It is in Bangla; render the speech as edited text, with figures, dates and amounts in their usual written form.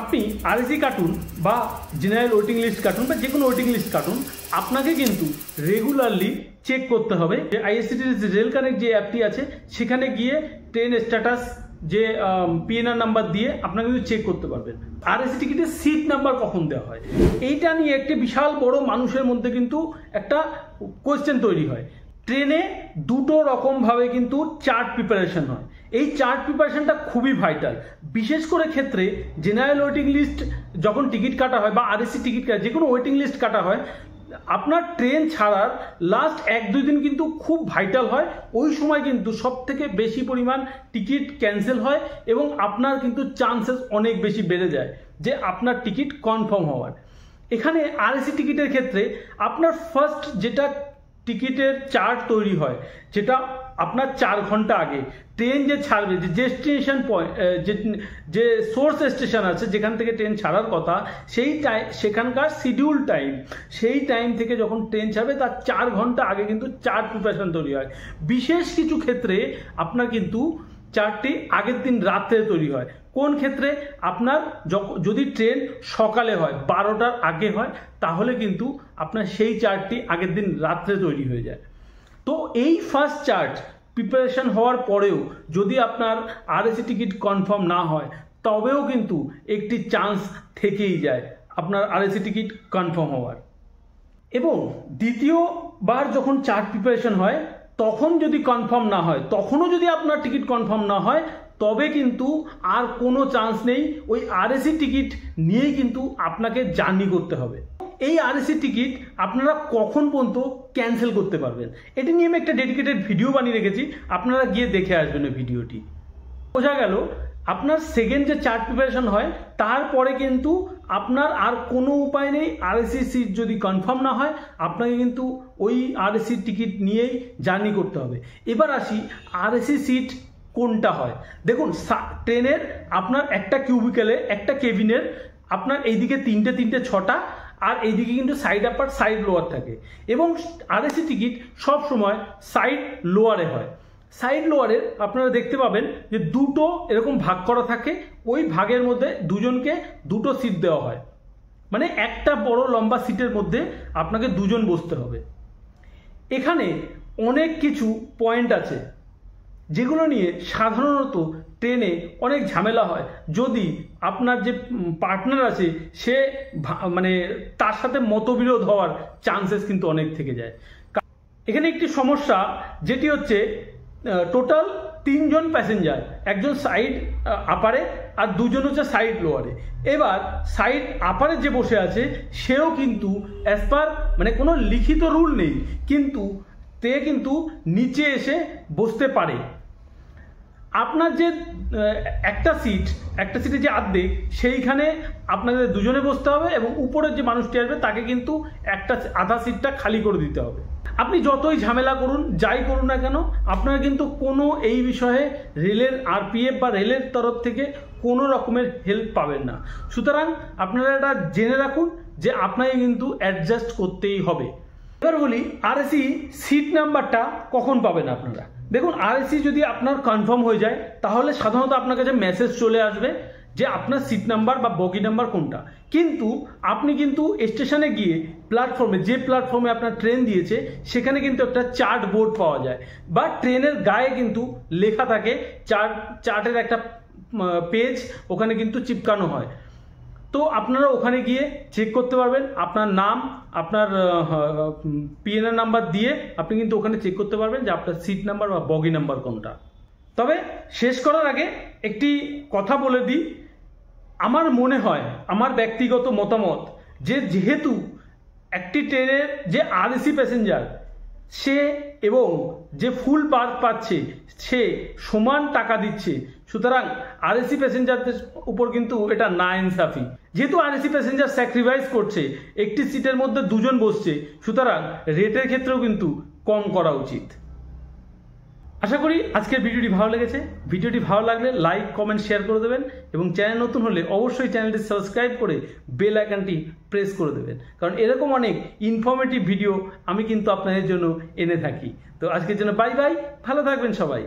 আপনি আরএসি কাটুন বা জেনারেল ওয়েটিং লিস্ট কাটুন বা যে কোনো ওয়েটিং লিস্ট কাটুন, আপনাকে কিন্তু রেগুলারলি চেক করতে হবে যে আইআরসিটিসি রেল কানেক্ট যে অ্যাপটি আছে সেখানে গিয়ে ট্রেন স্ট্যাটাস যে পিএনআর নাম্বার দিয়ে আপনাকে কিন্তু চেক করতে পারবেন। আরএসি টিকিটের সিট নাম্বার কখন দেওয়া হয়, এইটা নিয়ে একটি বিশাল বড় মানুষের মধ্যে কিন্তু একটা কোয়েশ্চেন তৈরি হয়। ট্রেনে দুটো রকমভাবে কিন্তু চার্ট প্রিপারেশন হয়। এই চার্ট প্রিপারেশনটা খুবই ভাইটাল, বিশেষ করে ক্ষেত্রে জেনারেল ওয়েটিং লিস্ট যখন টিকিট কাটা হয় বা আরএসি টিকিট কাটা যে কোনো ওয়েটিং লিস্ট কাটা হয়, আপনার ট্রেন ছাড়ার লাস্ট 1-2 দিন কিন্তু খুব ভাইটাল হয়। ওই সময় কিন্তু সব থেকে বেশি পরিমাণ টিকিট ক্যান্সেল হয় এবং আপনার কিন্তু চান্সেস অনেক বেশি বেড়ে যায় যে আপনার টিকিট কনফার্ম হওয়ার। এখানে আরএসি টিকিটের ক্ষেত্রে আপনার ফার্স্ট যেটা টিকিটের চার্ট তৈরি হয়, যেটা আপনার 4 ঘন্টা আগে ট্রেন যে ছাড়বে, যে ডেস্টিনেশন পয়েন্ট, যে সোর্স স্টেশন আছে যেখান থেকে ট্রেন ছাড়ার কথা, সেই টাইম, সেখানকার শিডিউল টাইম, সেই টাইম থেকে যখন ট্রেন ছাড়বে তার 4 ঘন্টা আগে কিন্তু চার্ট প্রিপারেশন তৈরি হয়। বিশেষ কিছু ক্ষেত্রে আপনার কিন্তু চার্টটি আগের দিন রাত্রে তৈরি হয়। কোন ক্ষেত্রে? আপনার যদি ট্রেন সকালে হয়, 12টার আগে হয়, তাহলে কিন্তু আপনার সেই চার্টটি আগের দিন রাত্রে তৈরি হয়ে যায়। তো এই ফার্স্ট চার্ট প্রিপারেশন হওয়ার পরেও যদি আপনার আরএসি টিকিট কনফার্ম না হয়, তবেও কিন্তু একটি চান্স থেকেই যায় আপনার আরএসি টিকিট কনফার্ম হওয়ার। এবং দ্বিতীয়বার যখন চার্ট প্রিপারেশন হয় তখন যদি কনফার্ম না হয়, তখনও যদি আপনার টিকিট কনফার্ম না হয়, তবে কিন্তু আর কোনো চান্স নেই। ওই আরএসি টিকিট নিয়েই কিন্তু আপনাকে জার্নি করতে হবে। এই আরএসি টিকিট আপনারা কখন পর্যন্ত ক্যান্সেল করতে পারবেন, এটি নিয়ে আমি একটা ডেডিকেটেড ভিডিও বানিয়ে রেখেছি, আপনারা গিয়ে দেখে আসবেন ওই ভিডিওটি। বোঝা গেল আপনার সেকেন্ড যে চার্ট প্রিপারেশন হয় তারপরে কিন্তু আপনার আর কোনো উপায় নেই। আরএসি সিট যদি কনফার্ম না হয়, আপনাকে কিন্তু ওই আরএসি টিকিট নিয়েই জার্নি করতে হবে। এবার আসি আরএসি সিট কোনটা হয়। দেখুন, ট্রেনের আপনার একটা কিউবিকেলে, একটা কেবিনের আপনার এইদিকে 3টে 6টা, আর এইদিকে কিন্তু সাইড আপার সাইড লোয়ার থাকে। এবং আরএসি টিকিট সব সময় সাইড লোয়ারে হয়। সাইড লোয়ারের আপনারা দেখতে পাবেন যে দুটো এরকম ভাগ করা থাকে, ওই ভাগের মধ্যে দুজনকে দুটো সিট দেওয়া হয়, মানে একটা বড় লম্বা সিটের মধ্যে আপনাকে দুজন বসতে হবে। এখানে অনেক কিছু পয়েন্ট আছে যেগুলো নিয়ে সাধারণত ট্রেনে অনেক ঝামেলা হয়। যদি আপনার যে পার্টনার আছে সে মানে তার সাথে মতবিরোধ হওয়ার চান্সেস কিন্তু অনেক থেকে যায়। এখানে একটি সমস্যা যেটি হচ্ছে টোটাল 3 জন প্যাসেঞ্জার, একজন সাইড আপারে আর 2 জন হচ্ছে সাইড লোয়ারে। এবার সাইড আপারে যে বসে আছে সেও কিন্তু অ্যাজ পার মানে কোনো লিখিত রুল নেই, কিন্তু তে কিন্তু নিচে এসে বসতে পারে। আপনার যে একটা সিটে যে অর্ধেক, সেইখানে আপনাদের দুজনে বসতে হবে এবং উপরের যে মানুষটি আসবে তাকে কিন্তু একটা আধা সিটটা খালি করে দিতে হবে। আপনি যতই ঝামেলা করুন, যাই করুন না কেন, আপনারা কিন্তু কোনো এই বিষয়ে রেলের আরপিএফ বা রেলের তরফ থেকে কোনো রকমের হেল্প পাবেন না। সুতরাং আপনারা এটা জেনে রাখুন যে আপনাকে কিন্তু অ্যাডজাস্ট করতেই হবে। এবার বলি আরএসি সিট নাম্বারটা কখন পাবেন আপনারা। দেখুন, আরএসি যদি আপনার কনফার্ম হয়ে যায় তাহলে সাধারণত আপনার কাছে মেসেজ চলে আসবে যে আপনার সিট নাম্বার বা বগি নাম্বার কোনটা। কিন্তু আপনি কিন্তু স্টেশনে গিয়ে প্ল্যাটফর্মে, যে প্ল্যাটফর্মে আপনার ট্রেন দিয়েছে সেখানে কিন্তু একটা চার্ট বোর্ড পাওয়া যায়, বা ট্রেনের গায়ে কিন্তু লেখা থাকে, চার্টের একটা পেজ ওখানে কিন্তু চিপকানো হয়। তো আপনারা ওখানে গিয়ে চেক করতে পারবেন আপনার নাম, আপনার পিএনআর নাম্বার দিয়ে আপনি কিন্তু ওখানে চেক করতে পারবেন যে আপনার সিট নাম্বার বা বগি নাম্বার কোনটা। তবে শেষ করার আগে একটি কথা বলে দিই, আমার মনে হয়, আমার ব্যক্তিগত মতামত, যে যেহেতু একটি ট্রেনের যে আরএসি প্যাসেঞ্জার সে এবং যে ফুল বার্থ পাচ্ছে সে সমান টাকা দিচ্ছে, সুতরাং আরএসি প্যাসেঞ্জারদের উপর কিন্তু এটা নাইনসাফি। যেহেতু আরএসি প্যাসেঞ্জার স্যাক্রিফাইস করছে, একটি সিটের মধ্যে 2 জন বসছে, সুতরাং রেটের ক্ষেত্রেও কিন্তু কম করা উচিত। আশা করি আজকের ভিডিওটি ভালো লেগেছে। ভিডিওটি ভালো লাগলে লাইক, কমেন্ট, শেয়ার করে দেবেন এবং চ্যানেল নতুন হলে অবশ্যই চ্যানেলটি সাবস্ক্রাইব করে বেল আইকনটি প্রেস করে দেবেন, কারণ এরকম অনেক ইনফরমেটিভ ভিডিও আমি কিন্তু আপনাদের জন্য এনে থাকি। তো আজকের জন্য বাই বাই, ভালো থাকবেন সবাই।